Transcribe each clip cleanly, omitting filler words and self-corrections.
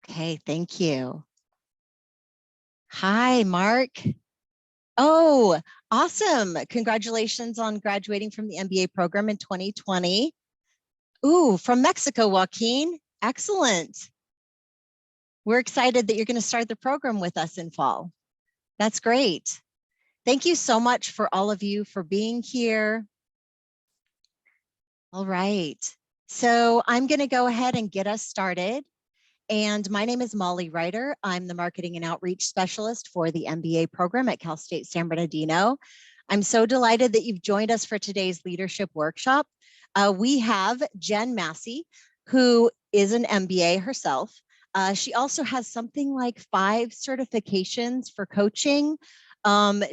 Okay, thank you. Hi, Mark. Oh, awesome. Congratulations on graduating from the MBA program in 2020. Ooh, from Mexico, Joaquin. Excellent. We're excited that you're going to start the program with us in fall. That's great. Thank you so much for all of you for being here. All right. So I'm going to go ahead and get us started. And my name is Molly Ryder. I'm the Marketing and Outreach Specialist for the MBA program at Cal State San Bernardino. I'm so delighted that you've joined us for today's leadership workshop. We have Jen Massey, who is an MBA herself. She also has something like 5 certifications for coaching.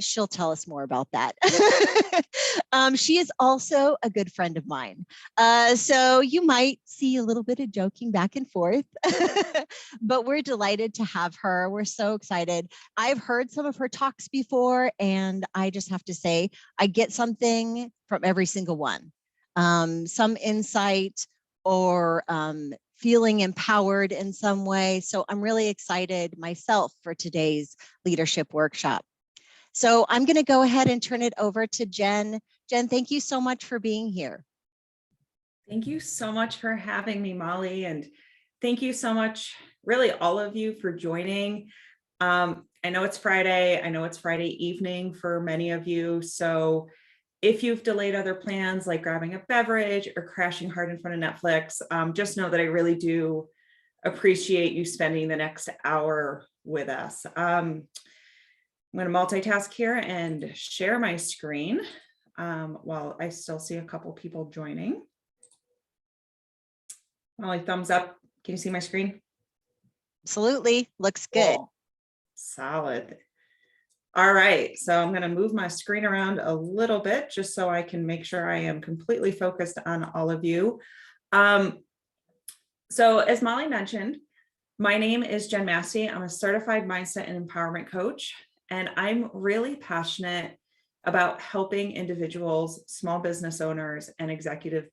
She'll tell us more about that. She is also a good friend of mine. So you might see a little bit of joking back and forth, but we're delighted to have her. We're so excited. I've heard some of her talks before, and I just have to say, I get something from every single one. Some insight or feeling empowered in some way. So I'm really excited myself for today's leadership workshop. So I'm going to go ahead and turn it over to Jen. Jen, thank you so much for being here. Thank you so much for having me, Molly. And thank you so much, really all of you, for joining. I know it's Friday. I know it's Friday evening for many of you. So if you've delayed other plans like grabbing a beverage or crashing hard in front of Netflix, just know that I really do appreciate you spending the next hour with us. I'm going to multitask here and share my screen while I still see a couple people joining. Molly, thumbs up. Can you see my screen? Absolutely. Looks good. Cool. Solid. All right. So I'm going to move my screen around a little bit just so I can make sure I am completely focused on all of you. So as Molly mentioned, my name is Jen Massey. I'm a certified mindset and empowerment coach, and I'm really passionate about helping individuals, small business owners, and executives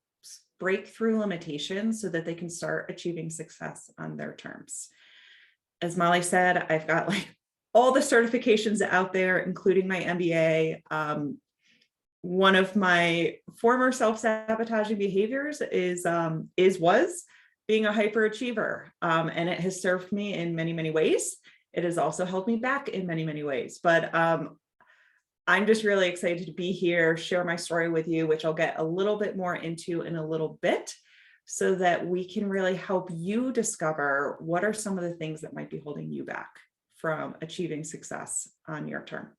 break through limitations so that they can start achieving success on their terms. As Molly said, I've got like all the certifications out there, including my MBA. One of my former self-sabotaging behaviors was being a hyperachiever, and it has served me in many, many ways. It has also held me back in many, many ways. But I'm just really excited to be here, share my story with you, which I'll get a little bit more into in a little bit, so that we can really help you discover what are some of the things that might be holding you back from achieving success on your term.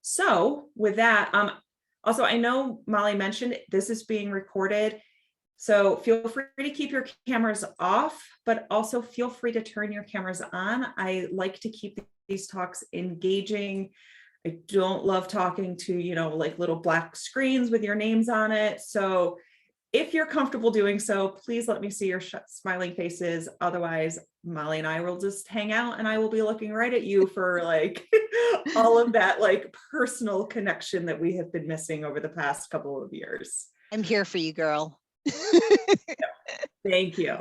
So with that, also, I know Molly mentioned this is being recorded, so feel free to keep your cameras off, but also feel free to turn your cameras on. I like to keep these talks engaging. I don't love talking to, like little black screens with your names on it. So if you're comfortable doing so, please let me see your smiling faces. Otherwise, Molly and I will just hang out and I will be looking right at you for like all of that like personal connection that we have been missing over the past couple of years. I'm here for you, girl. Thank you.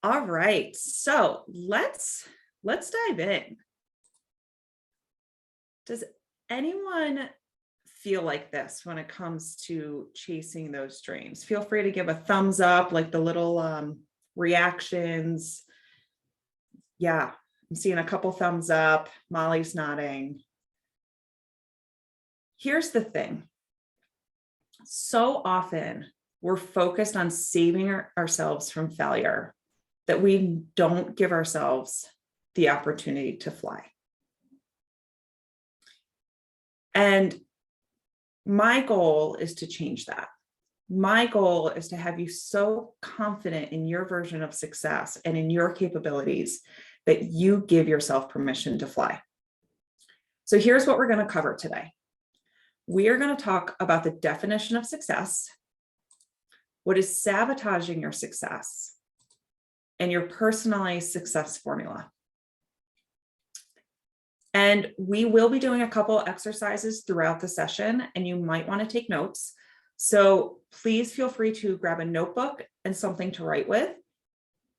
All right, so let's dive in. Does anyone feel like this when it comes to chasing those dreams? Feel free to give a thumbs up, like the little reactions. Yeah, I'm seeing a couple thumbs up. Molly's nodding. Here's the thing. So often we're focused on saving ourselves from failure that we don't give ourselves the opportunity to fly. And my goal is to change that. My goal is to have you so confident in your version of success and in your capabilities that you give yourself permission to fly. So here's what we're going to cover today. We are going to talk about the definition of success, what is sabotaging your success, and your personalized success formula. And we will be doing a couple exercises throughout the session, and you might want to take notes. So please feel free to grab a notebook and something to write with.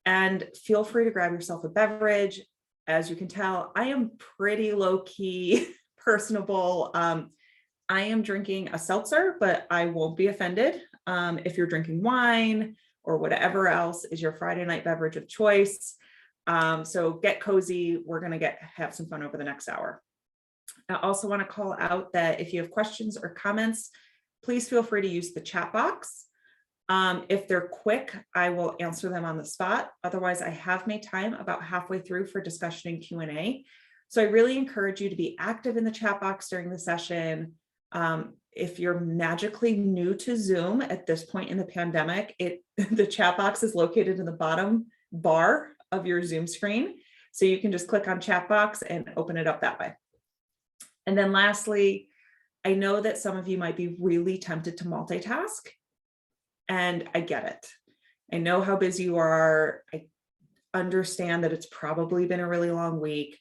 And feel free to grab yourself a beverage. As you can tell, I am pretty low key, personable. I am drinking a seltzer, but I won't be offended if you're drinking wine or whatever else is your Friday night beverage of choice. So get cozy. We're going to have some fun over the next hour. I also want to call out that if you have questions or comments, please feel free to use the chat box. If they're quick, I will answer them on the spot. Otherwise, I have made time about halfway through for discussion and Q&A. So I really encourage you to be active in the chat box during the session. If you're magically new to Zoom at this point in the pandemic, the chat box is located in the bottom bar of your Zoom screen. So you can just click on chat box and open it up that way. And then lastly, I know that some of you might be really tempted to multitask, and I get it. I know how busy you are. I understand that it's probably been a really long week,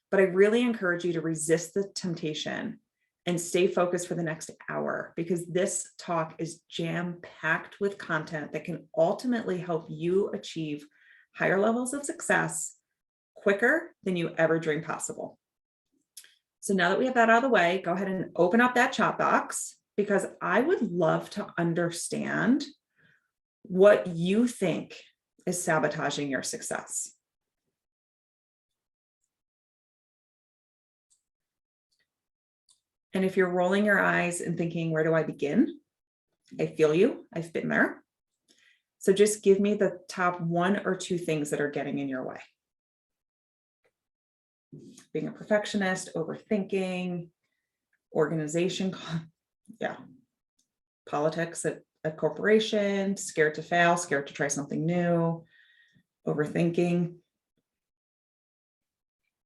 but I really encourage you to resist the temptation and stay focused for the next hour, because this talk is jam-packed with content that can ultimately help you achieve higher levels of success quicker than you ever dreamed possible. So now that we have that out of the way, go ahead and open up that chat box, because I would love to understand what you think is sabotaging your success. And if you're rolling your eyes and thinking, where do I begin? I feel you. I've been there. So just give me the top 1 or 2 things that are getting in your way. Being a perfectionist, overthinking, organization, yeah, politics at a corporation, scared to fail, scared to try something new, overthinking.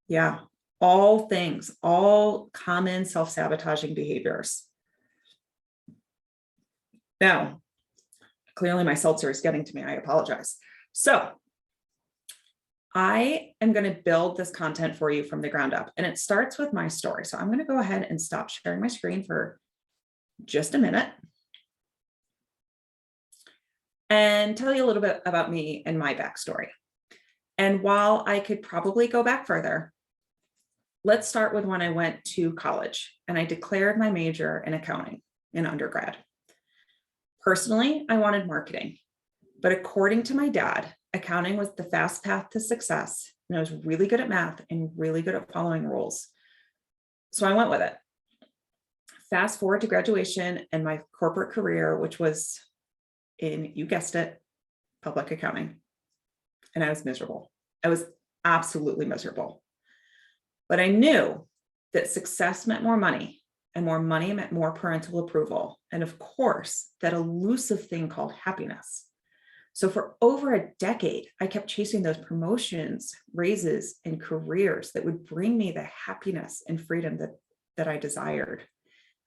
Yeah, all things, all common self-sabotaging behaviors. Now, clearly my seltzer is getting to me. I apologize. So I am going to build this content for you from the ground up, and it starts with my story. So I'm going to go ahead and stop sharing my screen for just a minute and tell you a little bit about me and my backstory. And while I could probably go back further, let's start with when I went to college and I declared my major in accounting in undergrad. Personally, I wanted marketing, but according to my dad, accounting was the fast path to success, and I was really good at math and really good at following rules. So I went with it. Fast forward to graduation and my corporate career, which was in, you guessed it, public accounting. And I was miserable. I was absolutely miserable. But I knew that success meant more money, and more money meant more parental approval. And of course, that elusive thing called happiness. So for over a decade, I kept chasing those promotions, raises, and careers that would bring me the happiness and freedom that I desired.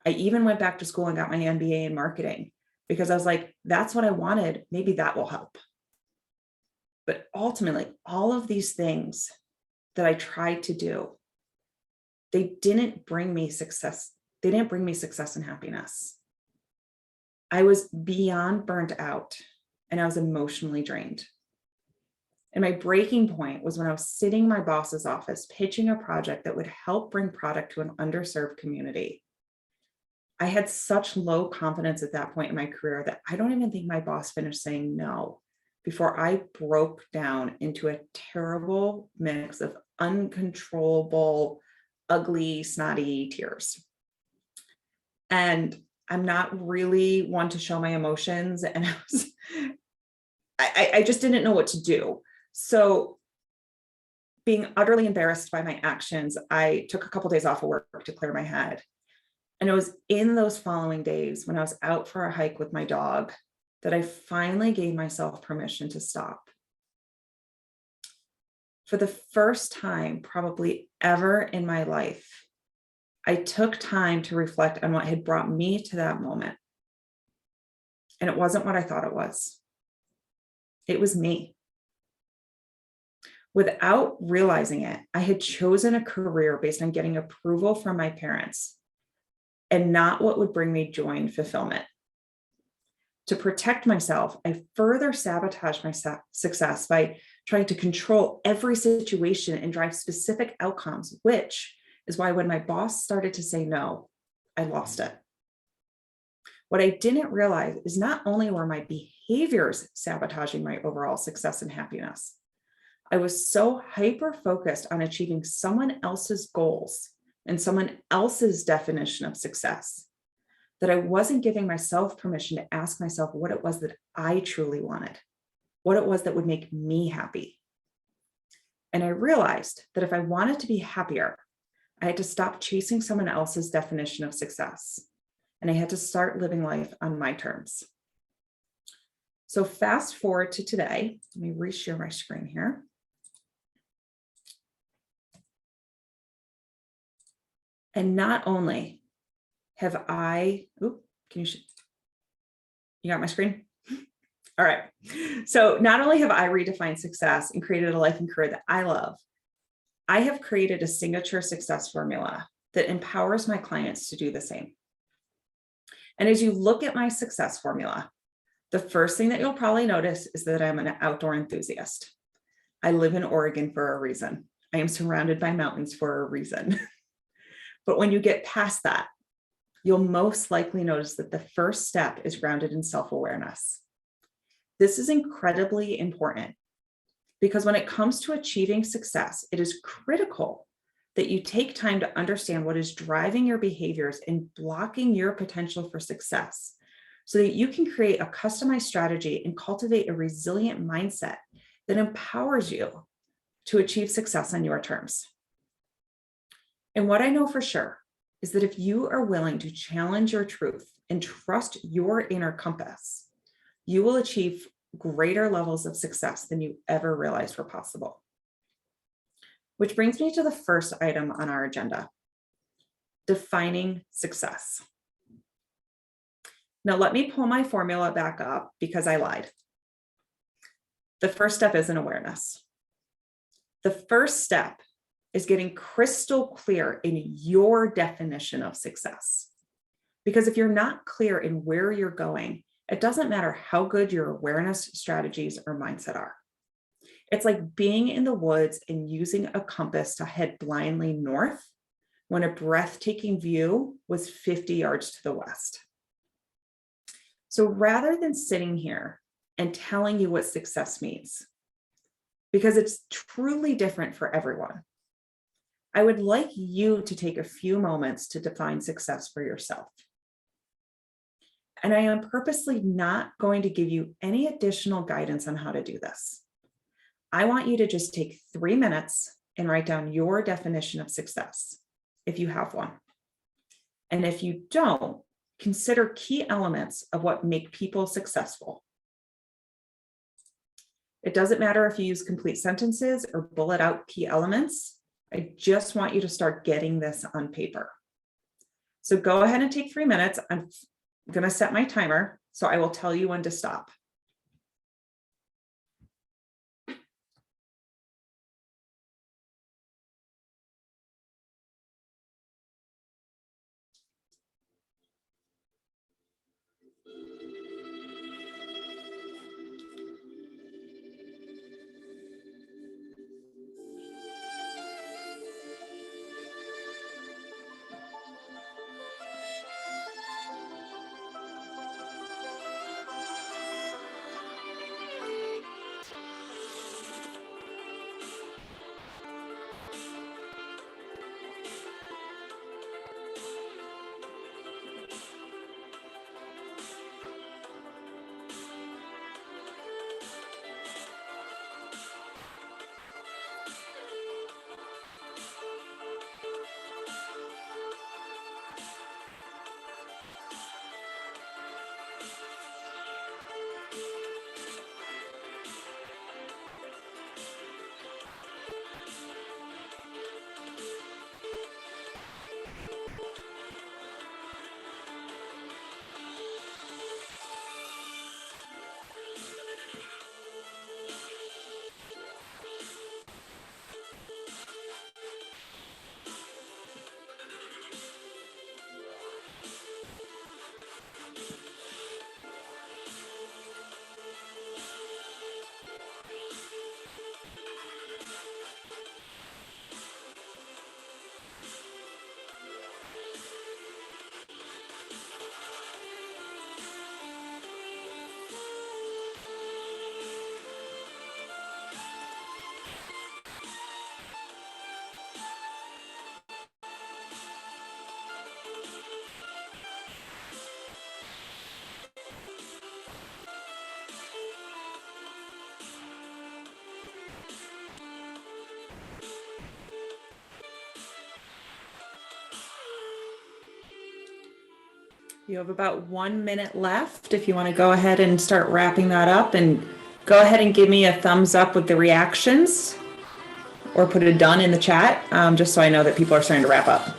I even went back to school and got my MBA in marketing because I was like, that's what I wanted. Maybe that will help. But ultimately, all of these things that I tried to do, they didn't bring me success. They didn't bring me success and happiness. I was beyond burnt out, and I was emotionally drained. And my breaking point was when I was sitting in my boss's office pitching a project that would help bring product to an underserved community. I had such low confidence at that point in my career that I don't even think my boss finished saying no before I broke down into a terrible mix of uncontrollable, ugly, snotty tears. And I'm not really one to show my emotions, and I just didn't know what to do. So being utterly embarrassed by my actions, I took a couple of days off of work to clear my head. And it was in those following days when I was out for a hike with my dog that I finally gave myself permission to stop. For the first time, probably ever in my life, I took time to reflect on what had brought me to that moment. And it wasn't what I thought it was. It was me. Without realizing it, I had chosen a career based on getting approval from my parents and not what would bring me joy and fulfillment. To protect myself, I further sabotaged my success by trying to control every situation and drive specific outcomes, which is why when my boss started to say no, I lost it. What I didn't realize is not only were my behaviors sabotaging my overall success and happiness, I was so hyper-focused on achieving someone else's goals and someone else's definition of success that I wasn't giving myself permission to ask myself what it was that I truly wanted, what it was that would make me happy. And I realized that if I wanted to be happier, I had to stop chasing someone else's definition of success. And I had to start living life on my terms. So fast forward to today. Let me reshare my screen here. And not only have I, you got my screen? All right. So not only have I redefined success and created a life and career that I love, I have created a signature success formula that empowers my clients to do the same. And as you look at my success formula, the first thing that you'll probably notice is that I'm an outdoor enthusiast. I live in Oregon for a reason. I am surrounded by mountains for a reason. But when you get past that, you'll most likely notice that the first step is grounded in self-awareness. This is incredibly important because when it comes to achieving success, it is critical that you take time to understand what is driving your behaviors and blocking your potential for success so that you can create a customized strategy and cultivate a resilient mindset that empowers you to achieve success on your terms. And what I know for sure is that if you are willing to challenge your truth and trust your inner compass, you will achieve greater levels of success than you ever realized were possible. Which brings me to the first item on our agenda, defining success. Now let me pull my formula back up because I lied. The first step is an awareness. The first step is getting crystal clear in your definition of success. Because if you're not clear in where you're going, it doesn't matter how good your awareness strategies or mindset are. It's like being in the woods and using a compass to head blindly north when a breathtaking view was 50 yards to the west. So rather than sitting here and telling you what success means, because it's truly different for everyone, I would like you to take a few moments to define success for yourself. And I am purposely not going to give you any additional guidance on how to do this. I want you to just take 3 minutes and write down your definition of success, if you have one. And if you don't, consider key elements of what make people successful. It doesn't matter if you use complete sentences or bullet out key elements. I just want you to start getting this on paper. So go ahead and take 3 minutes. I'm going to set my timer, so I will tell you when to stop. You have about 1 minute left. If you want to go ahead and start wrapping that up, and go ahead and give me a thumbs up with the reactions or put a done in the chat, just so I know that people are starting to wrap up.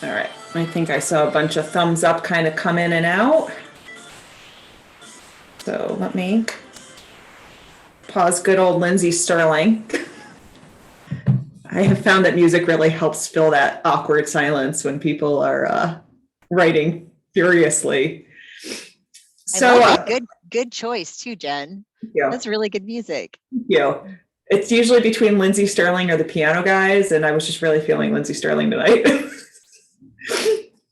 All right, I think I saw a bunch of thumbs up kind of come in and out. So let me pause good old Lindsay Sterling. I have found that music really helps fill that awkward silence when people are writing furiously. So I love it. Good choice too, Jen. yeah, That's really good music. thank you. It's usually between Lindsay Sterling or the piano guys, and I was just really feeling Lindsay Sterling tonight.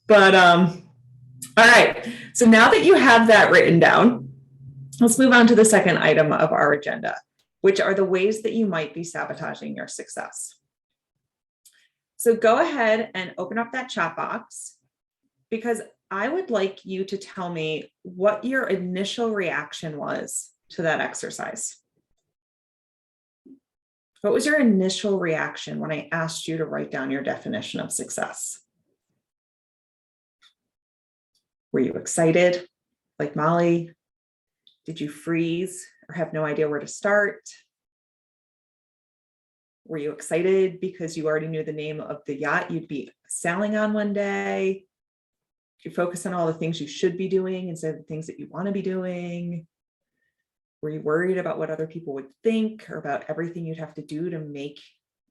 But all right. So now that you have that written down, let's move on to the second item of our agenda, which are the ways that you might be sabotaging your success. So go ahead and open up that chat box, because I would like you to tell me what your initial reaction was to that exercise. What was your initial reaction when I asked you to write down your definition of success? Were you excited, like Molly? Did you freeze or have no idea where to start? Were you excited because you already knew the name of the yacht you'd be sailing on one day? Did you focus on all the things you should be doing instead of the things that you want to be doing? Were you worried about what other people would think, or about everything you'd have to do to make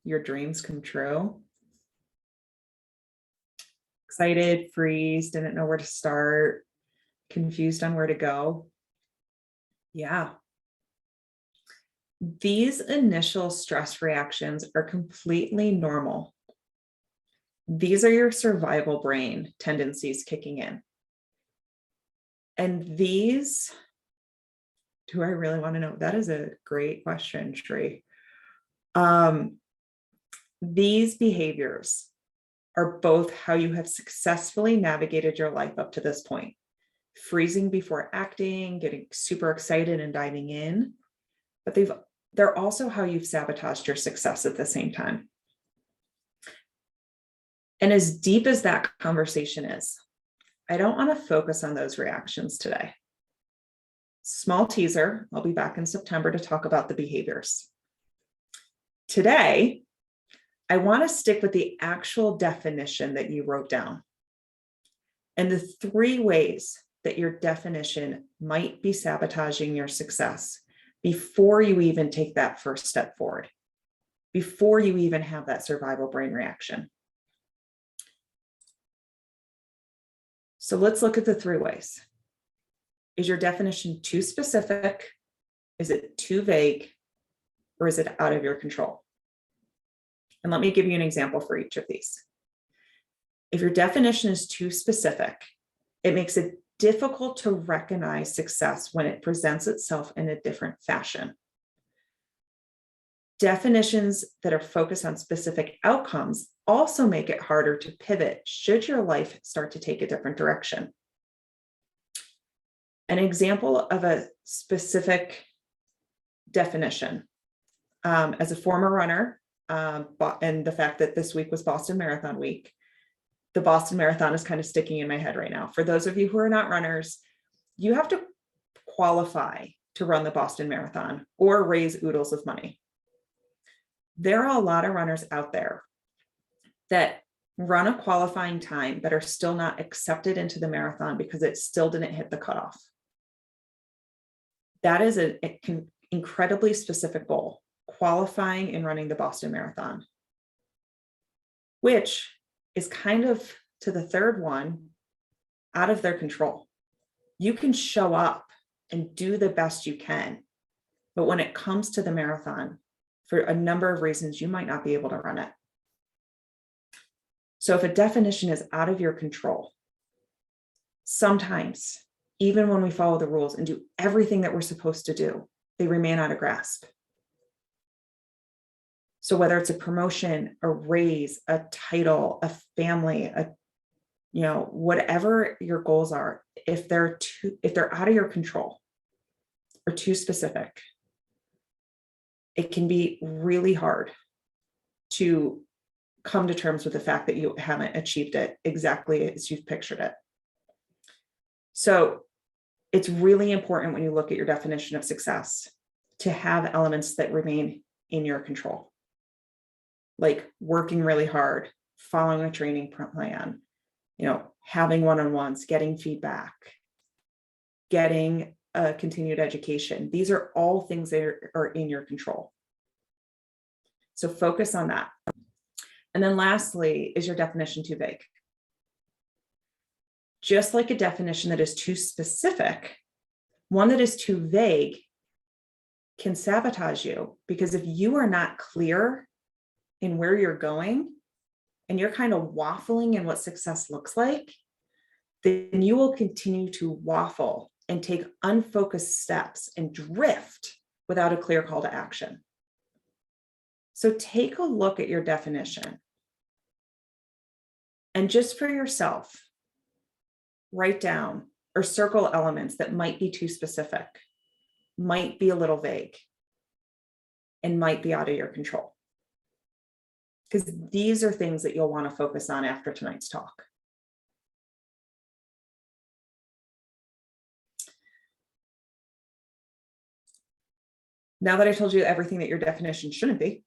your dreams come true? Excited, freeze, didn't know where to start, confused on where to go. Yeah. These initial stress reactions are completely normal. These are your survival brain tendencies kicking in. And these, do I really want to know? That is a great question, Shree. These behaviors are both how you have successfully navigated your life up to this point. Freezing before acting, getting super excited and diving in, but they're also how you've sabotaged your success at the same time. And as deep as that conversation is, I don't want to focus on those reactions today. Small teaser, I'll be back in September to talk about the behaviors. Today, I want to stick with the actual definition that you wrote down, and the 3 ways that your definition might be sabotaging your success before you even take that first step forward, before you even have that survival brain reaction. So let's look at the 3 ways. Is your definition too specific? Is it too vague? Or is it out of your control? And let me give you an example for each of these. If your definition is too specific, it makes it difficult to recognize success when it presents itself in a different fashion. Definitions that are focused on specific outcomes also make it harder to pivot should your life start to take a different direction. An example of a specific definition, as a former runner, and the fact that this week was Boston Marathon week, the Boston Marathon is kind of sticking in my head right now. For those of you who are not runners, you have to qualify to run the Boston Marathon or raise oodles of money. There are a lot of runners out there that run a qualifying time but are still not accepted into the marathon because it still didn't hit the cutoff. That is an incredibly specific goal, qualifying and running the Boston Marathon, which is kind of, to the third one, out of their control. You can show up and do the best you can, but when it comes to the marathon, for a number of reasons, you might not be able to run it. So if a definition is out of your control, sometimes, even when we follow the rules and do everything that we're supposed to do, they remain out of grasp. So whether it's a promotion, a raise, a title, a family, whatever your goals are, if they're out of your control or too specific, it can be really hard to come to terms with the fact that you haven't achieved it exactly as you've pictured it. So it's really important when you look at your definition of success to have elements that remain in your control, like working really hard, following a training plan, having one-on-ones, getting feedback, getting a continued education. These are all things that are in your control. So focus on that. And then lastly, is your definition too vague? Just like a definition that is too specific, one that is too vague can sabotage you, because if you are not clear in where you're going and you're kind of waffling in what success looks like, then you will continue to waffle and take unfocused steps and drift without a clear call to action. So take a look at your definition and just for yourself, write down or circle elements that might be too specific, might be a little vague, and might be out of your control. Because these are things that you'll want to focus on after tonight's talk. Now that I told you everything that your definition shouldn't be,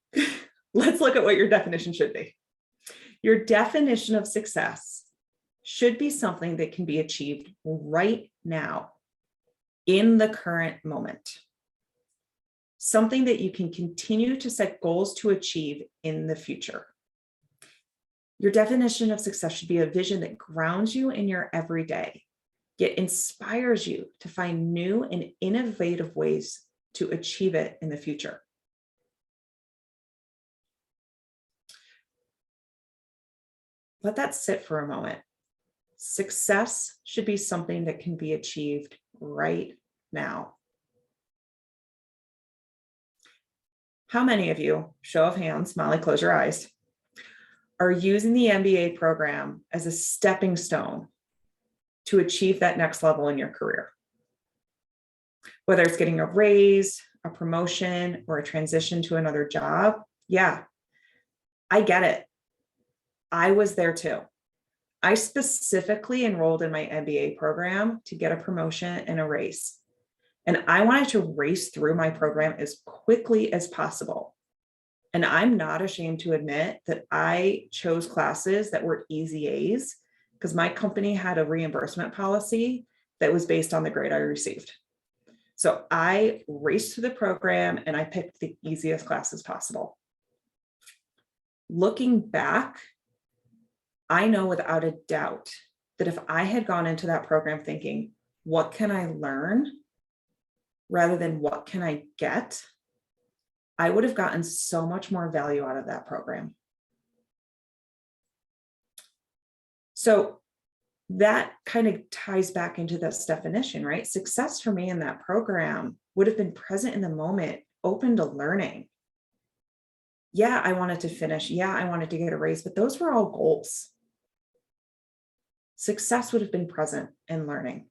let's look at what your definition should be. Your definition of success should be something that can be achieved right now, in the current moment. Something that you can continue to set goals to achieve in the future. Your definition of success should be a vision that grounds you in your everyday, yet inspires you to find new and innovative ways to achieve it in the future. Let that sit for a moment. Success should be something that can be achieved right now. How many of you, show of hands, Molly, close your eyes, are using the MBA program as a stepping stone to achieve that next level in your career? Whether it's getting a raise, a promotion, or a transition to another job. Yeah, I get it. I was there too. I specifically enrolled in my MBA program to get a promotion and a raise. And I wanted to race through my program as quickly as possible. And I'm not ashamed to admit that I chose classes that were easy A's because my company had a reimbursement policy that was based on the grade I received. So I raced through the program and I picked the easiest classes possible. Looking back, I know without a doubt that if I had gone into that program thinking, what can I learn rather than what can I get, I would have gotten so much more value out of that program. So that kind of ties back into this definition, right? Success for me in that program would have been present in the moment, open to learning. Yeah, I wanted to finish. Yeah, I wanted to get a raise, but those were all goals. Success would have been present in learning.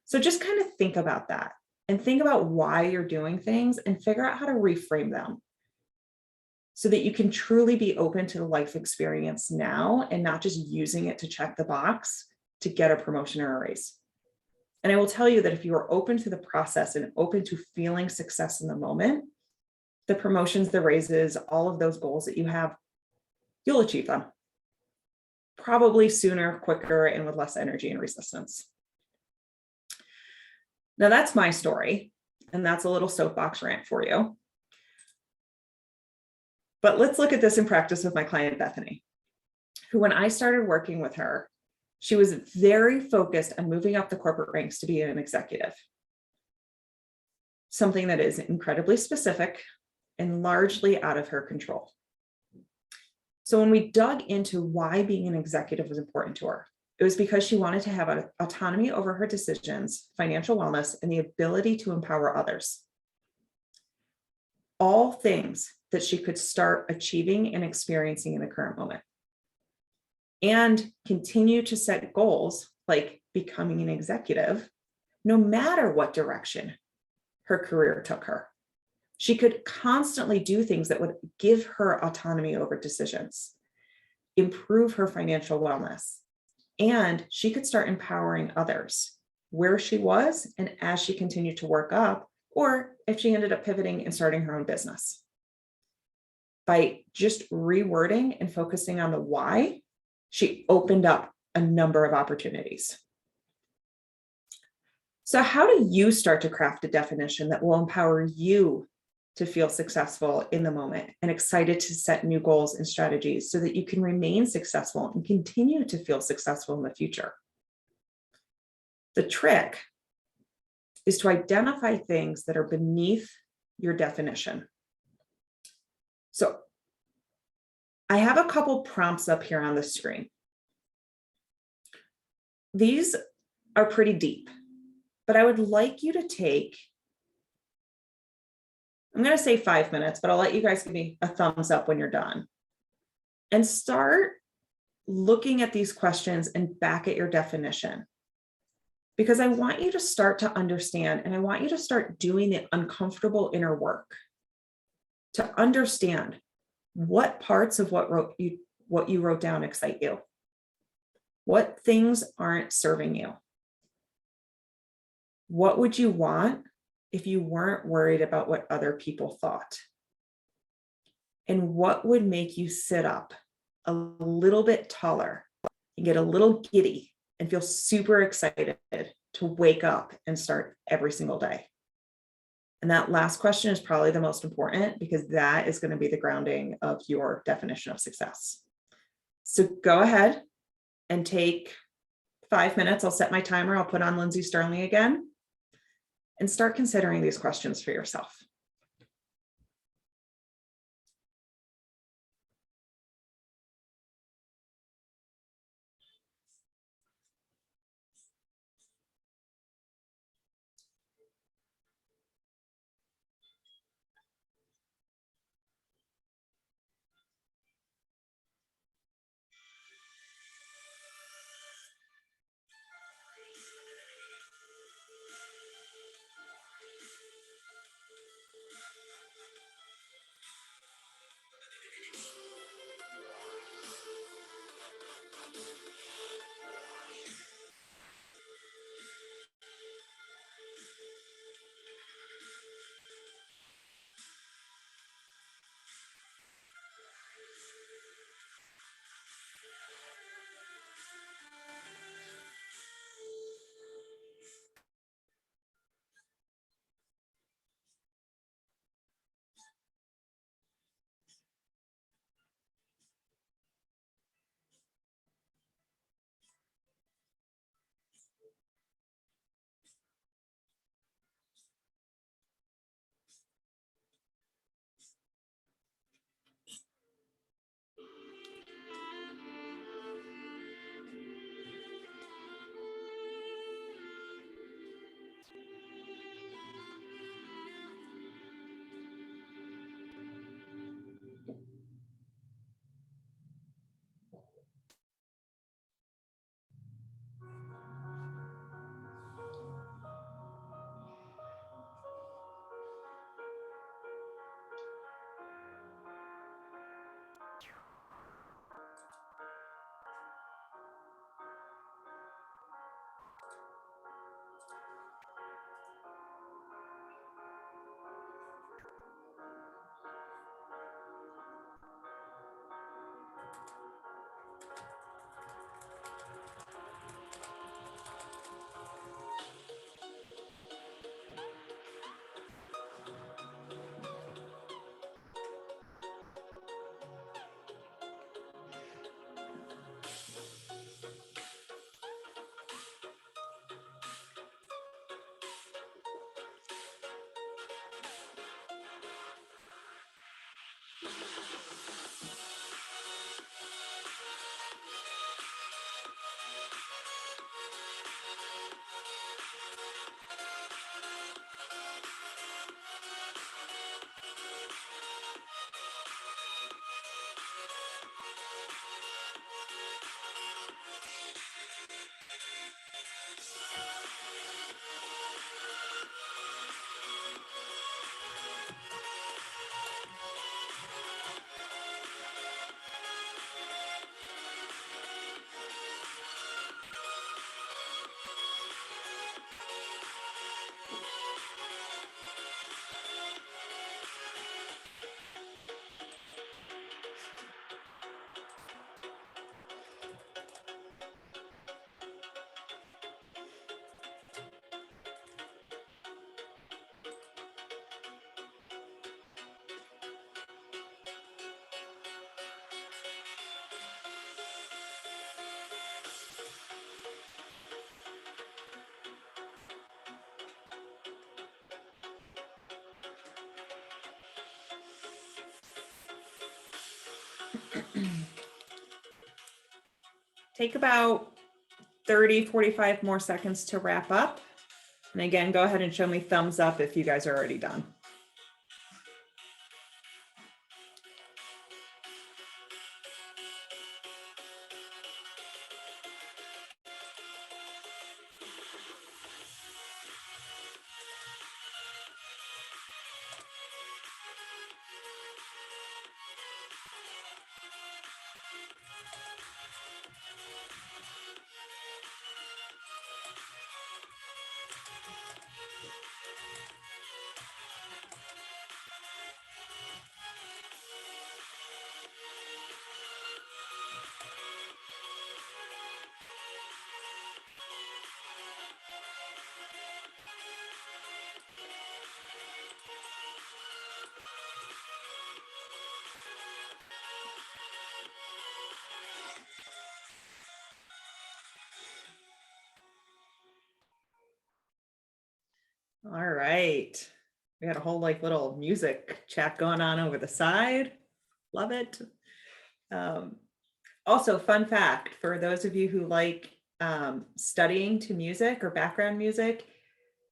So just kind of think about that and think about why you're doing things and figure out how to reframe them so that you can truly be open to the life experience now and not just using it to check the box to get a promotion or a raise. And I will tell you that if you are open to the process and open to feeling success in the moment, the promotions, the raises, all of those goals that you have, you'll achieve them. Probably sooner, quicker, and with less energy and resistance. Now that's my story, and that's a little soapbox rant for you. But let's look at this in practice with my client, Bethany, who when I started working with her, she was very focused on moving up the corporate ranks to be an executive. Something that is incredibly specific and largely out of her control. So when we dug into why being an executive was important to her, it was because she wanted to have autonomy over her decisions, financial wellness, and the ability to empower others. All things that she could start achieving and experiencing in the current moment. And continue to set goals like becoming an executive, no matter what direction her career took her. She could constantly do things that would give her autonomy over decisions, improve her financial wellness, and she could start empowering others where she was and as she continued to work up, or if she ended up pivoting and starting her own business. By just rewording and focusing on the why, she opened up a number of opportunities. So how do you start to craft a definition that will empower you to feel successful in the moment and excited to set new goals and strategies so that you can remain successful and continue to feel successful in the future? The trick is to identify things that are beneath your definition. So I have a couple prompts up here on the screen. These are pretty deep, but I would like you to take, I'm going to say 5 minutes, but I'll let you guys give me a thumbs up when you're done, and start looking at these questions and back at your definition. Because I want you to start to understand, and I want you to start doing the uncomfortable inner work to understand what parts of what you wrote down excite you. What things aren't serving you? What would you want if you weren't worried about what other people thought? And what would make you sit up a little bit taller and get a little giddy and feel super excited to wake up and start every single day? And that last question is probably the most important, because that is going to be the grounding of your definition of success. So go ahead and take 5 minutes. I'll set my timer. I'll put on Lindsay Sterling again, and start considering these questions for yourself. Take about 30, 45 more seconds to wrap up. And again, go ahead and show me thumbs up if you guys are already done. All right. We had a whole like little music chat going on over the side. Love it. Also, fun fact for those of you who like studying to music or background music,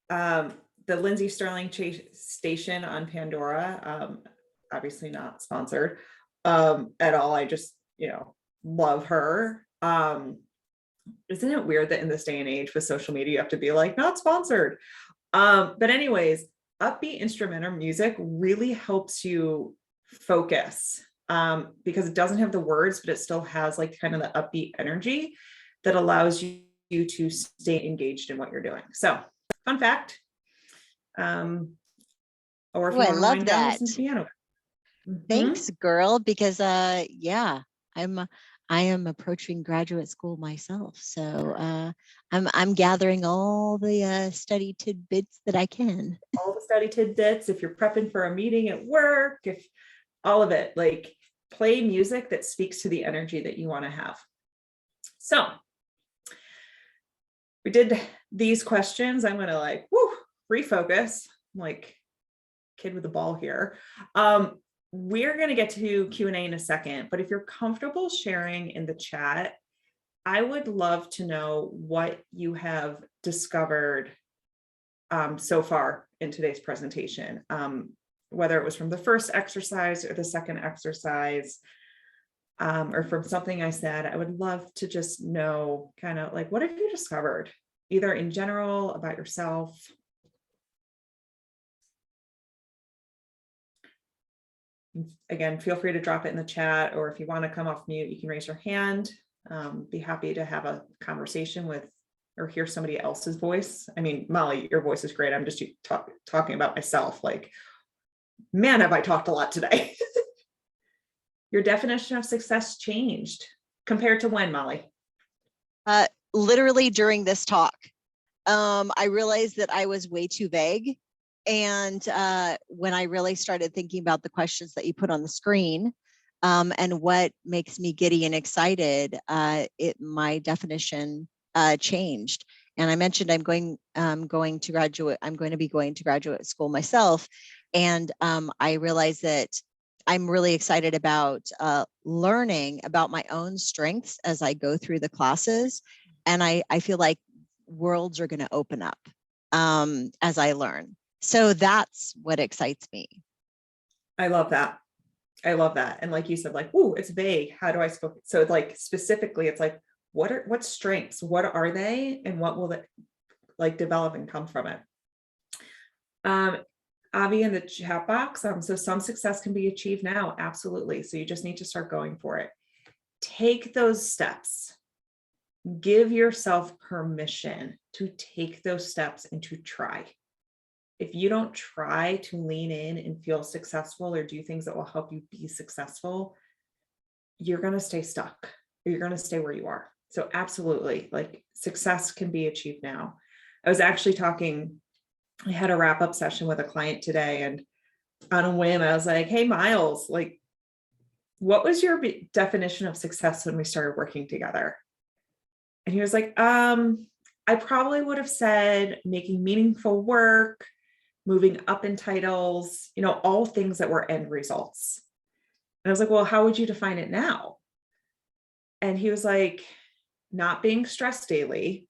the Lindsey Sterling station on Pandora, obviously not sponsored at all. I just, love her. Isn't it weird that in this day and age with social media, you have to be like, not sponsored? But anyways, upbeat instrumental music really helps you focus because it doesn't have the words, but it still has like kind of the upbeat energy that allows you to stay engaged in what you're doing. So fun fact. Or if Oh, you I want to love wind down, that. listen to piano. Thanks, girl, because yeah, I am approaching graduate school myself. So I'm gathering all the study tidbits that I can. All the study tidbits, if you're prepping for a meeting at work, if all of it, like play music that speaks to the energy that you want to have. So we did these questions. I'm going to like, refocus. I'm like kid with a ball here. We're going to get to Q&A in a second, but if you're comfortable sharing in the chat, I would love to know what you have discovered so far in today's presentation, whether it was from the first exercise or the second exercise, or from something I said. I would love to just know kind of like, what have you discovered, either in general about yourself? Again, feel free to drop it in the chat, or if you want to come off mute, you can raise your hand. Be happy to have a conversation with or hear somebody else's voice. I mean, Molly, your voice is great. I'm just talking about myself. Like, man, have I talked a lot today. Your definition of success changed compared to when, Molly? Literally during this talk, I realized that I was way too vague. And when I really started thinking about the questions that you put on the screen, and what makes me giddy and excited, my definition changed. And I mentioned I'm going to be going to graduate school myself. And I realized that I'm really excited about learning about my own strengths as I go through the classes. And I feel like worlds are going to open up as I learn. So that's what excites me. I love that. I love that. And like you said, like, ooh, it's vague. How do I spoke? So like specifically, it's like, what strengths? What are they? And what will it like develop and come from it? Avi in the chat box. So some success can be achieved now. Absolutely. So you just need to start going for it. Take those steps. Give yourself permission to take those steps and to try. If you don't try to lean in and feel successful or do things that will help you be successful, you're going to stay stuck or you're going to stay where you are. So absolutely, like success can be achieved now. I was actually I had a wrap-up session with a client today, and on a whim, I was like, hey, Miles, like, what was your definition of success when we started working together? And he was like, I probably would have said making meaningful work, moving up in titles, all things that were end results. And I was like, well, how would you define it now? And he was like, not being stressed daily,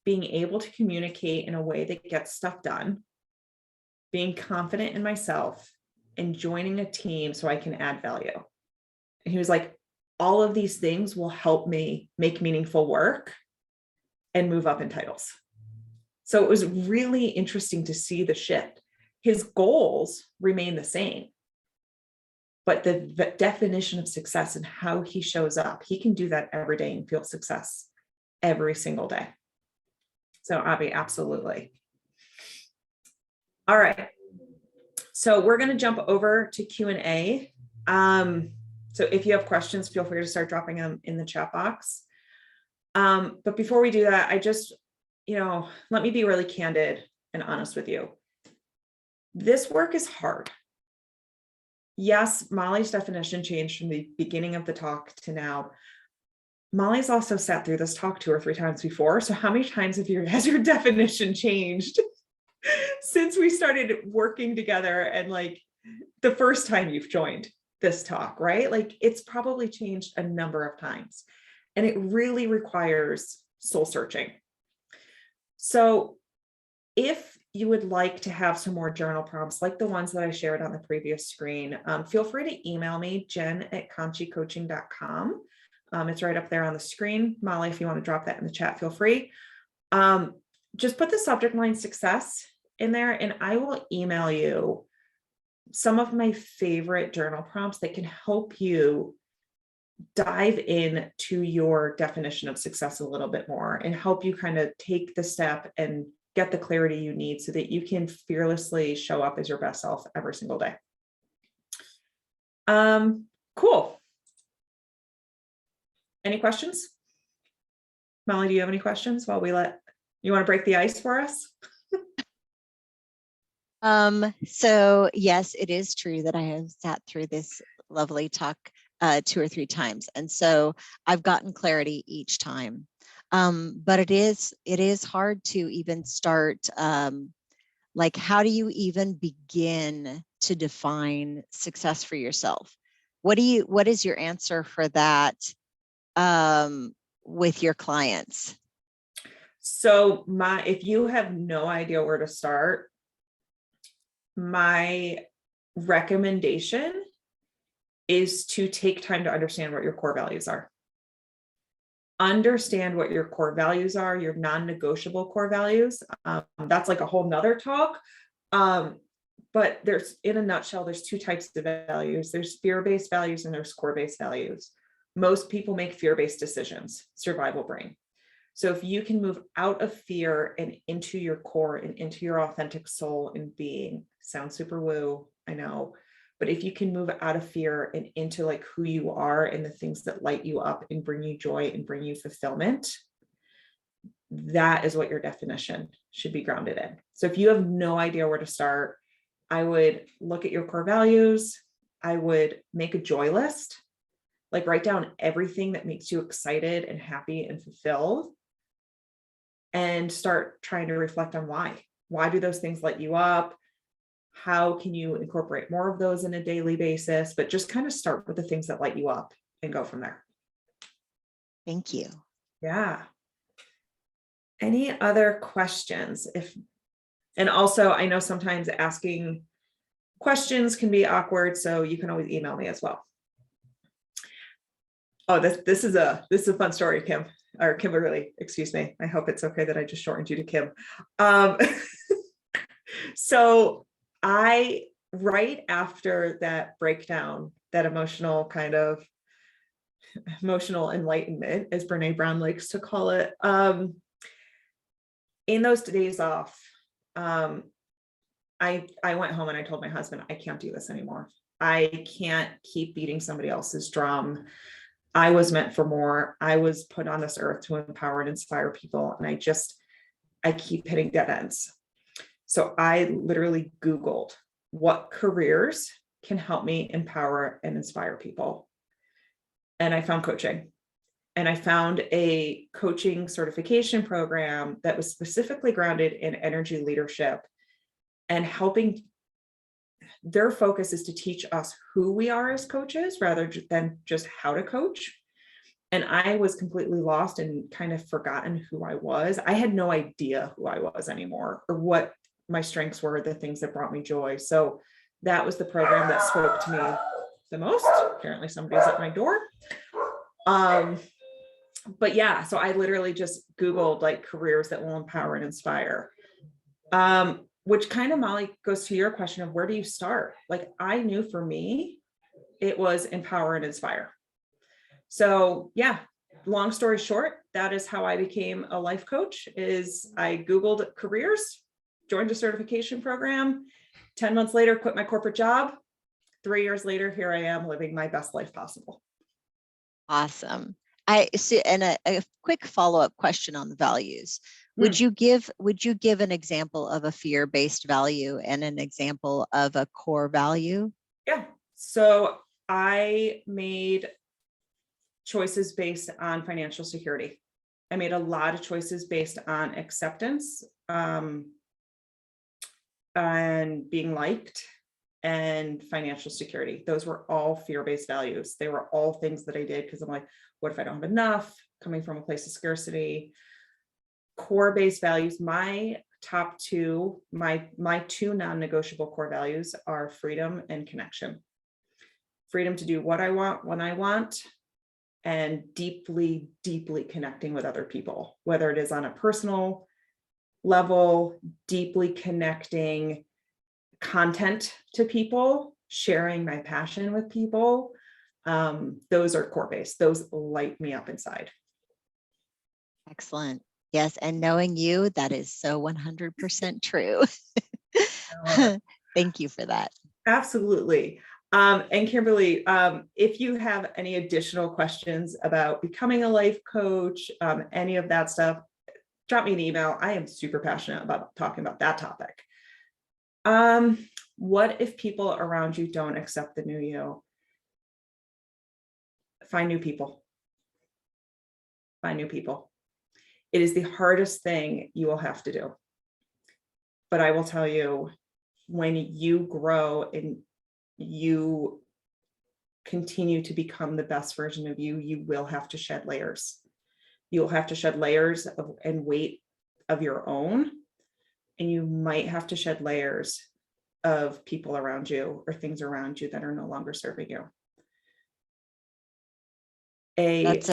being able to communicate in a way that gets stuff done, being confident in myself, and joining a team so I can add value. And he was like, all of these things will help me make meaningful work and move up in titles. So it was really interesting to see the shift. His goals remain the same, but the definition of success and how he shows up, he can do that every day and feel success every single day. So Abby, absolutely. All right. So we're going to jump over to Q&A. So if you have questions, feel free to start dropping them in the chat box. But before we do that, I just, let me be really candid and honest with you. This work is hard. Yes, Molly's definition changed from the beginning of the talk to now. Molly's also sat through this talk 2 or 3 times before. So how many times has your definition changed since we started working together, and like the first time you've joined this talk, right? Like it's probably changed a number of times, and it really requires soul searching. So if you would like to have some more journal prompts like the ones that I shared on the previous screen, feel free to email me, jen@conchicoaching.com. It's right up there on the screen. Molly, if you want to drop that in the chat, feel free. Just put the subject line success in there, and I will email you some of my favorite journal prompts that can help you dive into your definition of success a little bit more and help you kind of take the step and get the clarity you need so that you can fearlessly show up as your best self every single day. Cool. Any questions? Molly, do you have any questions while you want to break the ice for us? So yes, it is true that I have sat through this lovely talk 2 or 3 times. And so I've gotten clarity each time. But it is hard to even start, like, how do you even begin to define success for yourself? What is your answer for that with your clients? So if you have no idea where to start, my recommendation is to take time to understand what your core values are. Understand what your core values are, your non-negotiable core values. That's like a whole nother talk. But in a nutshell, there's 2 types of values. There's fear-based values and there's core-based values. Most people make fear-based decisions, survival brain. So if you can move out of fear and into your core and into your authentic soul and being, sounds super woo, I know, but if you can move out of fear and into like who you are and the things that light you up and bring you joy and bring you fulfillment, that is what your definition should be grounded in. So if you have no idea where to start, I would look at your core values. I would make a joy list, like write down everything that makes you excited and happy and fulfilled, and start trying to reflect on why. Why do those things light you up? How can you incorporate more of those in a daily basis? But just kind of start with the things that light you up and go from there. Thank you. Yeah. Any other questions? And also, I know sometimes asking questions can be awkward, so you can always email me as well. Oh, this is a fun story, Kim, or Kimberly, excuse me. I hope it's okay that I just shortened you to Kim. So right after that breakdown, that emotional enlightenment, as Brene Brown likes to call it, in those days off, I went home and I told my husband, I can't do this anymore. I can't keep beating somebody else's drum. I was meant for more. I was put on this earth to empower and inspire people. And I keep hitting dead ends. So I literally Googled what careers can help me empower and inspire people. And I found coaching. And I found a coaching certification program that was specifically grounded in energy leadership and helping Their focus is to teach us who we are as coaches rather than just how to coach. And I was completely lost and kind of forgotten who I was. I had no idea who I was anymore or what my strengths were, the things that brought me joy. So that was the program that spoke to me the most. Apparently somebody's at my door. But yeah, so I literally just Googled like careers that will empower and inspire. Which kind of, Molly, goes to your question of where do you start? Like I knew for me, it was empower and inspire. So yeah, long story short, that is how I became a life coach. Is I Googled careers, joined a certification program, 10 months later, quit my corporate job. 3 years later, here I am living my best life possible. Awesome. I see, and a quick follow-up question on the values. Would you give an example of a fear-based value and an example of a core value? Yeah. So I made choices based on financial security. I made a lot of choices based on acceptance, and being liked, and financial security. Those were all fear-based values. They were all things that I did because I'm like, what if I don't have enough? Coming from a place of scarcity. Core-based values, my top two, my two non-negotiable core values are freedom and connection. Freedom to do what I want, when I want, and deeply, deeply connecting with other people, whether it is on a personal level, deeply connecting content to people, sharing my passion with people. Those are core based. Those light me up inside. Excellent. Yes. And knowing you, that is so 100% true. Thank you for that. Absolutely. And Kimberly, if you have any additional questions about becoming a life coach, any of that stuff, drop me an email. I am super passionate about talking about that topic. What if people around you don't accept the new you? Find new people. Find new people. It is the hardest thing you will have to do. But I will tell you, when you grow and you continue to become the best version of you, you will have to shed layers. You'll have to shed layers and weight of your own. And you might have to shed layers of people around you or things around you that are no longer serving you. That's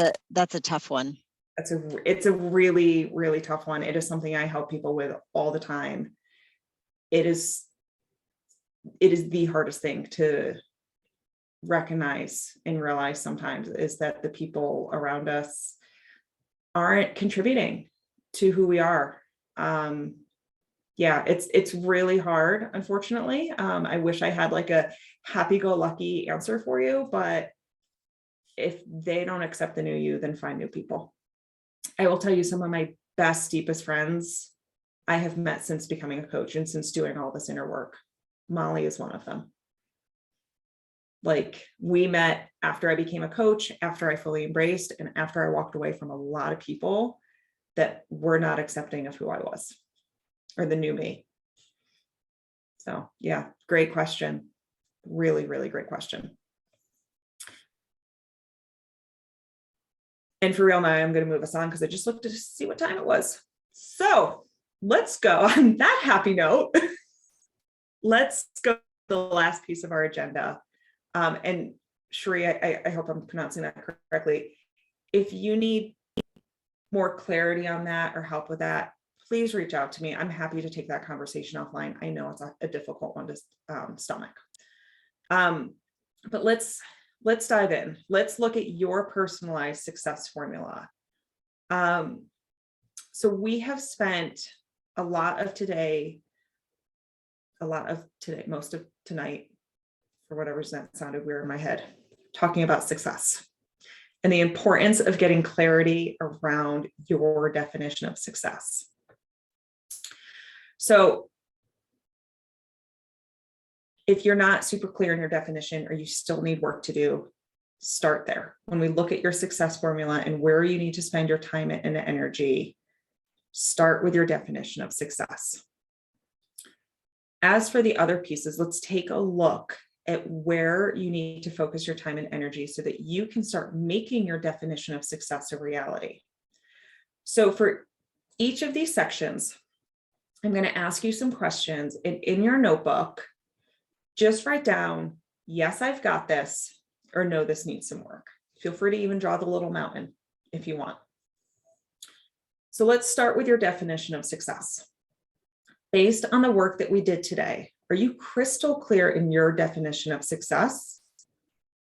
a tough one. It's a really, really tough one. It is something I help people with all the time. It is the hardest thing to recognize and realize sometimes, is that the people around us aren't contributing to who we are. Yeah, it's really hard, unfortunately. I wish I had like a happy-go-lucky answer for you, but if they don't accept the new you, then find new people. I will tell you, some of my best, deepest friends I have met since becoming a coach and since doing all this inner work. Molly is one of them. Like, we met after I became a coach, after I fully embraced, and after I walked away from a lot of people that were not accepting of who I was or the new me. So yeah, great question. Really, really great question. And for real, now I'm going to move us on because I just looked to see what time it was. So let's go on that happy note. Let's go to the last piece of our agenda. And Sheree, I hope I'm pronouncing that correctly. If you need more clarity on that or help with that, please reach out to me. I'm happy to take that conversation offline. I know it's a difficult one to stomach. But let's dive in. Let's look at your personalized success formula. So we have spent most of tonight, for whatever reason that sounded weird in my head, talking about success and the importance of getting clarity around your definition of success. So if you're not super clear in your definition, or you still need work to do, start there. When we look at your success formula and where you need to spend your time and energy, start with your definition of success. As for the other pieces, let's take a look at where you need to focus your time and energy so that you can start making your definition of success a reality. So for each of these sections, I'm going to ask you some questions, and in your notebook, just write down, yes, I've got this, or no, this needs some work. Feel free to even draw the little mountain if you want. So let's start with your definition of success. Based on the work that we did today, are you crystal clear in your definition of success?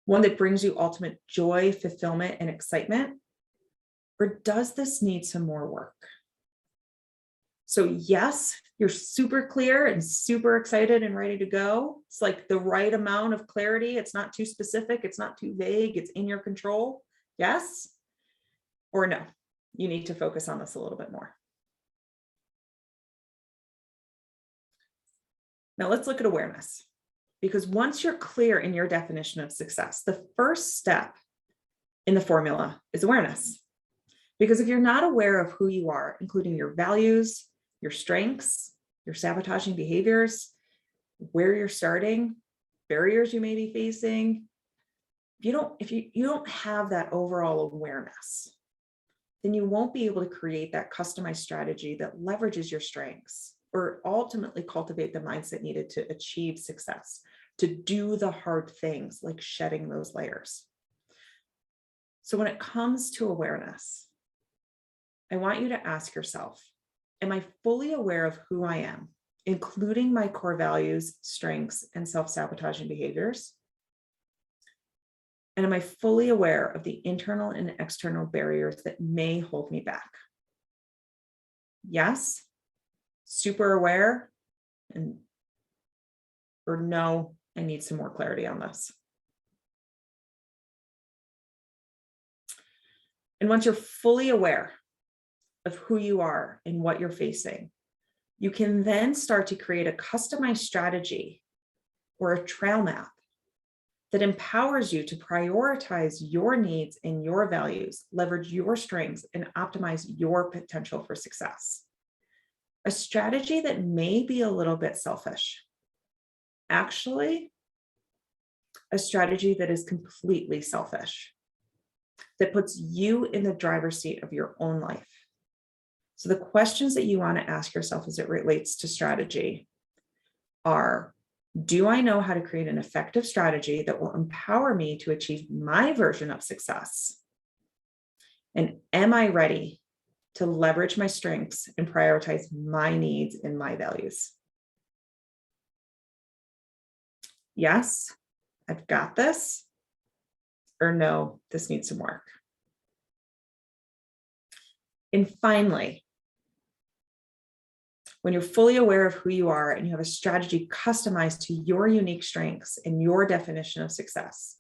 One that brings you ultimate joy, fulfillment, and excitement? Or does this need some more work? So yes, you're super clear and super excited and ready to go. It's like the right amount of clarity. It's not too specific. It's not too vague. It's in your control. Yes or no? You need to focus on this a little bit more. Now let's look at awareness, because once you're clear in your definition of success, the first step in the formula is awareness. Because if you're not aware of who you are, including your values, your strengths, your sabotaging behaviors, where you're starting, barriers you may be facing, if you don't have that overall awareness, then you won't be able to create that customized strategy that leverages your strengths or ultimately cultivate the mindset needed to achieve success, to do the hard things like shedding those layers. So when it comes to awareness, I want you to ask yourself, am I fully aware of who I am, including my core values, strengths, and self-sabotaging behaviors? And am I fully aware of the internal and external barriers that may hold me back? Yes, super aware, or no, I need some more clarity on this. And once you're fully aware of who you are and what you're facing, you can then start to create a customized strategy or a trail map that empowers you to prioritize your needs and your values, leverage your strengths, and optimize your potential for success. A strategy that may be a little bit selfish. Actually, a strategy that is completely selfish, that puts you in the driver's seat of your own life. So the questions that you want to ask yourself as it relates to strategy are, do I know how to create an effective strategy that will empower me to achieve my version of success? And am I ready to leverage my strengths and prioritize my needs and my values? Yes, I've got this. Or no, this needs some work. And finally, when you're fully aware of who you are and you have a strategy customized to your unique strengths and your definition of success,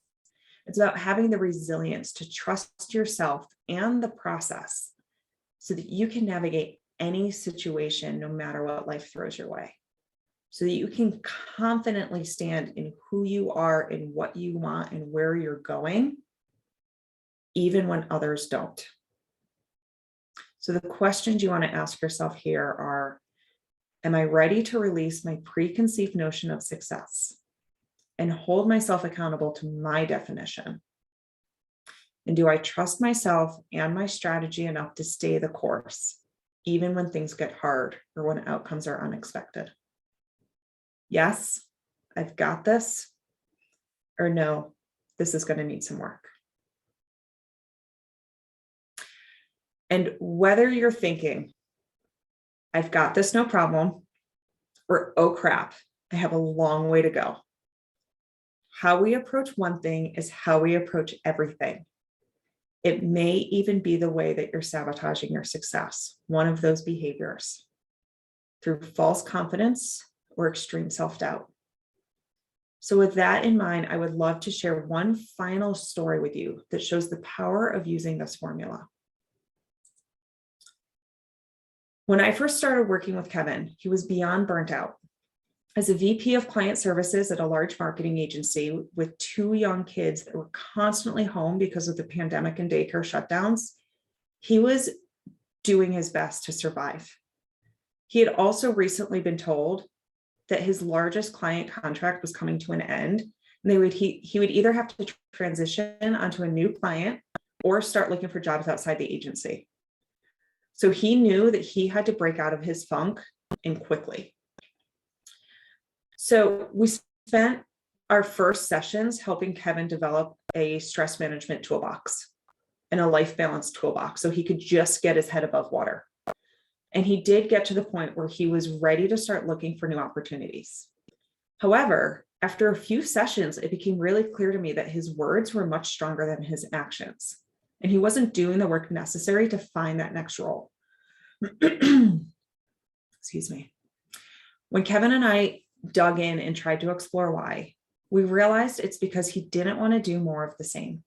it's about having the resilience to trust yourself and the process so that you can navigate any situation, no matter what life throws your way, so that you can confidently stand in who you are and what you want and where you're going, even when others don't. So the questions you want to ask yourself here are, am I ready to release my preconceived notion of success and hold myself accountable to my definition? And do I trust myself and my strategy enough to stay the course, even when things get hard or when outcomes are unexpected? Yes, I've got this. Or no, this is going to need some work. And whether you're thinking, I've got this, no problem, or oh crap, I have a long way to go. How we approach one thing is how we approach everything. It may even be the way that you're sabotaging your success, one of those behaviors, through false confidence or extreme self-doubt. So with that in mind, I would love to share one final story with you that shows the power of using this formula. When I first started working with Kevin, he was beyond burnt out. As a VP of client services at a large marketing agency with 2 young kids that were constantly home because of the pandemic and daycare shutdowns, he was doing his best to survive. He had also recently been told that his largest client contract was coming to an end, and he would either have to transition onto a new client or start looking for jobs outside the agency. So he knew that he had to break out of his funk, and quickly. So we spent our first sessions helping Kevin develop a stress management toolbox and a life balance toolbox so he could just get his head above water. And he did get to the point where he was ready to start looking for new opportunities. However, after a few sessions, it became really clear to me that his words were much stronger than his actions, and he wasn't doing the work necessary to find that next role. Excuse me. When Kevin and I dug in and tried to explore why, we realized it's because he didn't want to do more of the same.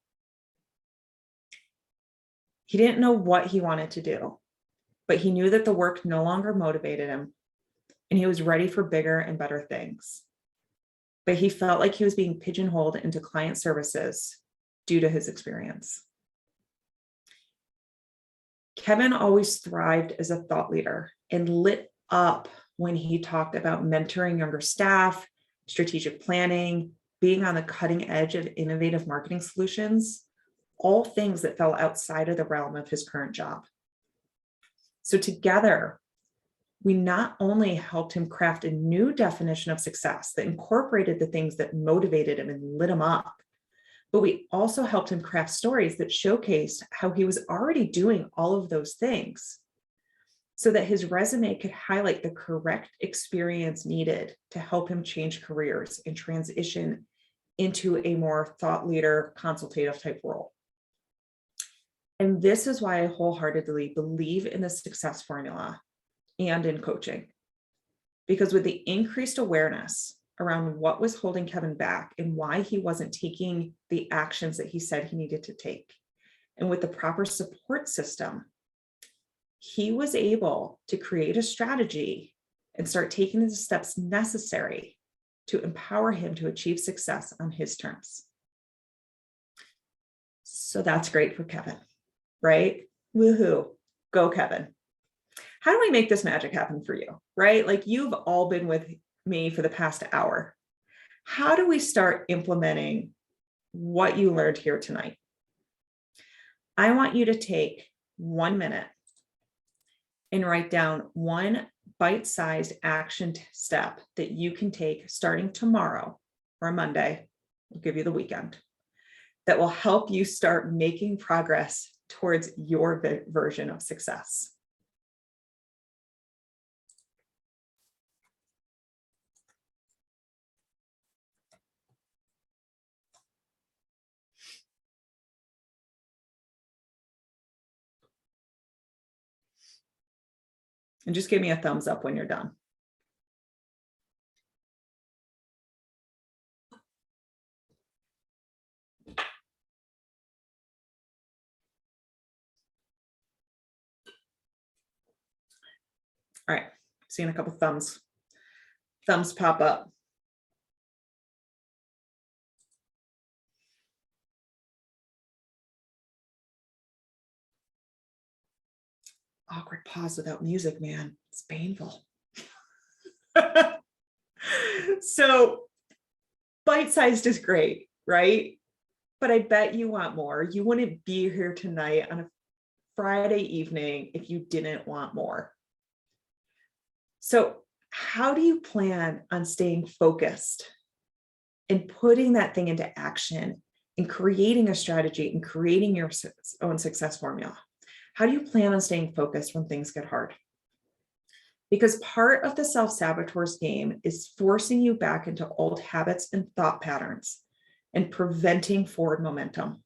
He didn't know what he wanted to do, but he knew that the work no longer motivated him, and he was ready for bigger and better things. But he felt like he was being pigeonholed into client services due to his experience. Kevin always thrived as a thought leader and lit up when he talked about mentoring younger staff, strategic planning, being on the cutting edge of innovative marketing solutions, all things that fell outside of the realm of his current job. So together, we not only helped him craft a new definition of success that incorporated the things that motivated him and lit him up, but we also helped him craft stories that showcased how he was already doing all of those things so that his resume could highlight the correct experience needed to help him change careers and transition into a more thought leader, consultative type role. And this is why I wholeheartedly believe in the success formula and in coaching. Because with the increased awareness around what was holding Kevin back and why he wasn't taking the actions that he said he needed to take, and with the proper support system, he was able to create a strategy and start taking the steps necessary to empower him to achieve success on his terms. So that's great for Kevin, right? Woohoo, go Kevin. How do we make this magic happen for you, right? Like, you've all been with me for the past hour. How do we start implementing what you learned here tonight? I want you to take 1 minute and write down one bite-sized action step that you can take starting tomorrow or Monday. We'll give you the weekend, that will help you start making progress towards your version of success. And just give me a thumbs up when you're done. All right, seeing a couple thumbs pop up. Awkward pause without music, man. It's painful. So bite-sized is great, right? But I bet you want more. You wouldn't be here tonight on a Friday evening if you didn't want more. So how do you plan on staying focused and putting that thing into action and creating a strategy and creating your own success formula? How do you plan on staying focused when things get hard? Because part of the self-saboteur's game is forcing you back into old habits and thought patterns and preventing forward momentum.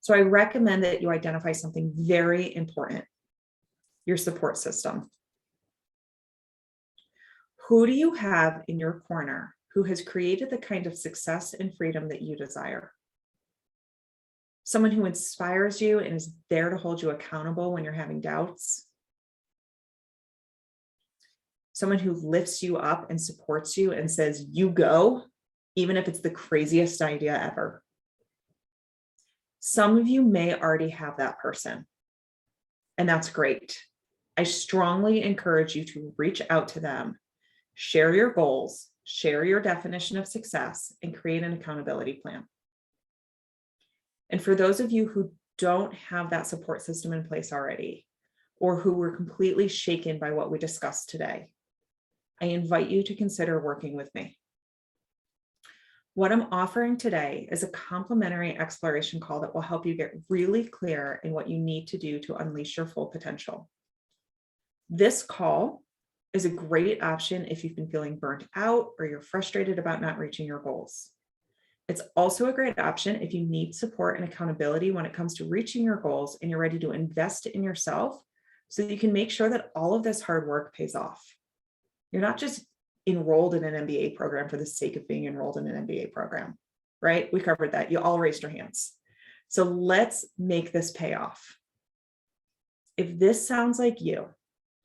So I recommend that you identify something very important: your support system. Who do you have in your corner who has created the kind of success and freedom that you desire? Someone who inspires you and is there to hold you accountable when you're having doubts. Someone who lifts you up and supports you and says, you go, even if it's the craziest idea ever. Some of you may already have that person, and that's great. I strongly encourage you to reach out to them, share your goals, share your definition of success, and create an accountability plan. And for those of you who don't have that support system in place already, or who were completely shaken by what we discussed today, I invite you to consider working with me. What I'm offering today is a complimentary exploration call that will help you get really clear in what you need to do to unleash your full potential. This call is a great option if you've been feeling burnt out or you're frustrated about not reaching your goals. It's also a great option if you need support and accountability when it comes to reaching your goals and you're ready to invest in yourself so that you can make sure that all of this hard work pays off. You're not just enrolled in an MBA program for the sake of being enrolled in an MBA program, right? We covered that. You all raised your hands. So let's make this pay off. If this sounds like you,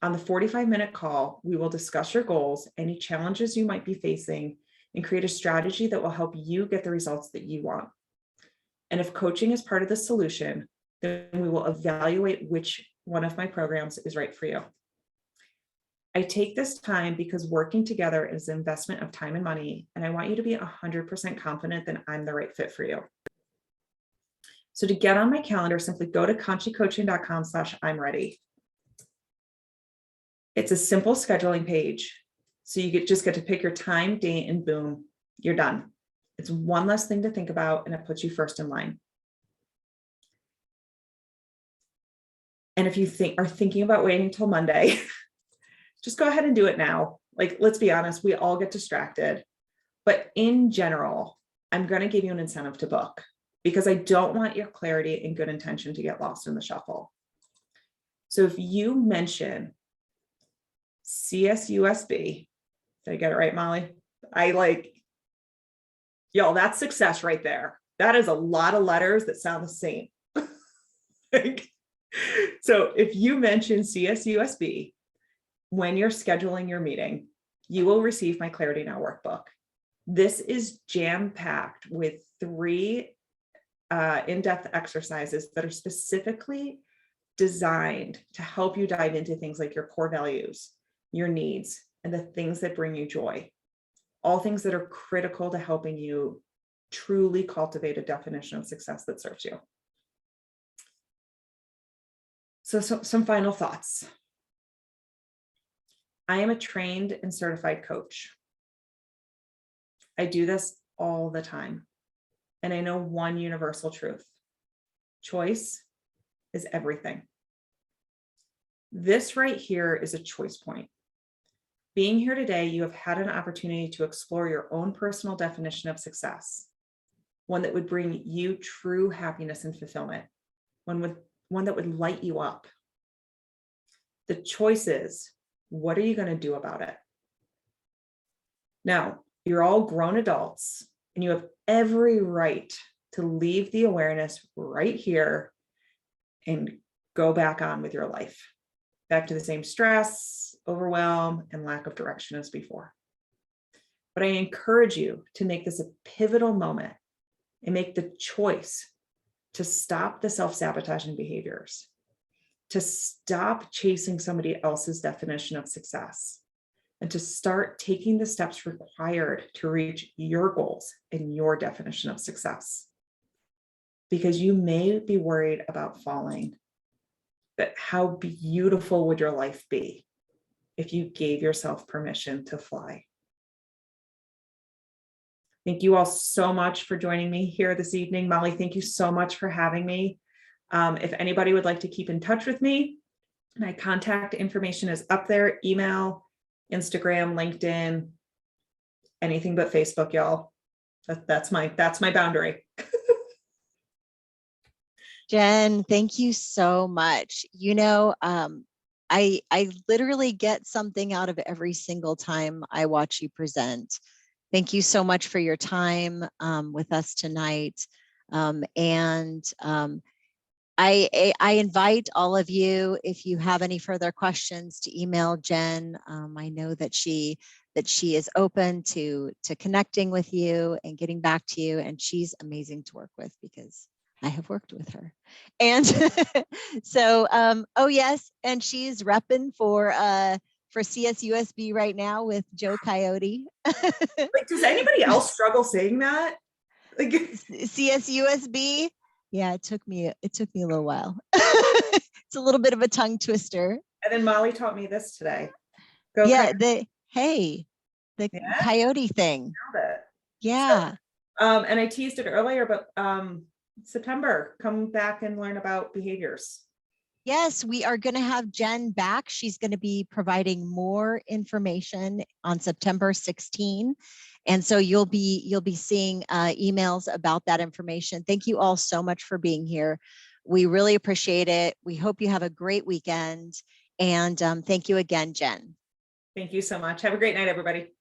on the 45-minute call, we will discuss your goals, any challenges you might be facing, and create a strategy that will help you get the results that you want. And if coaching is part of the solution, then we will evaluate which one of my programs is right for you. I take this time because working together is an investment of time and money, and I want you to be 100% confident that I'm the right fit for you. So to get on my calendar, simply go to conchicoaching.com/I'm-ready. It's a simple scheduling page. So you just get to pick your time, date, and boom, you're done. It's one less thing to think about, and it puts you first in line. And if you are thinking about waiting till Monday, just go ahead and do it now. Like, let's be honest, we all get distracted. But in general, I'm going to give you an incentive to book because I don't want your clarity and good intention to get lost in the shuffle. So if you mention CSUSB, did I get it right, Molly? Y'all, that's success right there. That is a lot of letters that sound the same. So if you mention CSUSB, when you're scheduling your meeting, you will receive my Clarity Now workbook. This is jam-packed with 3 in-depth exercises that are specifically designed to help you dive into things like your core values, your needs, and the things that bring you joy. All things that are critical to helping you truly cultivate a definition of success that serves you. So some final thoughts. I am a trained and certified coach. I do this all the time. And I know one universal truth. Choice is everything. This right here is a choice point. Being here today, you have had an opportunity to explore your own personal definition of success, one that would bring you true happiness and fulfillment, one that would light you up. The choice is, what are you going to do about it? Now, you're all grown adults, and you have every right to leave the awareness right here and go back on with your life, back to the same stress, overwhelm, and lack of direction as before. But I encourage you to make this a pivotal moment and make the choice to stop the self-sabotaging behaviors, to stop chasing somebody else's definition of success, and to start taking the steps required to reach your goals and your definition of success. Because you may be worried about falling, but how beautiful would your life be if you gave yourself permission to fly? Thank you all so much for joining me here this evening. Molly, thank you so much for having me. If anybody would like to keep in touch with me, my contact information is up there: email, Instagram, LinkedIn, anything but Facebook, y'all. That's my boundary. Jen, thank you so much. You know, I literally get something out of every single time I watch you present. Thank you so much for your time with us tonight. I invite all of you, if you have any further questions, to email Jen. I know that she is open to connecting with you and getting back to you, and she's amazing to work with because I have worked with her. And so, oh yes, and she's repping for for CSUSB right now with Joe Coyote. Like, does anybody else struggle saying that? Like, CSUSB. Yeah, it took me a little while. It's a little bit of a tongue twister. and then Molly taught me this today. Go Yeah, Coyote. the Yeah? coyote thing. Nailed it. Yeah. And I teased it earlier, but September, come back and learn about behaviors. Yes, we are going to have Jen back. She's going to be providing more information on September 16. And so you'll be seeing emails about that information. Thank you all so much for being here. We really appreciate it. We hope you have a great weekend. And thank you again, Jen. Thank you so much. Have a great night, everybody.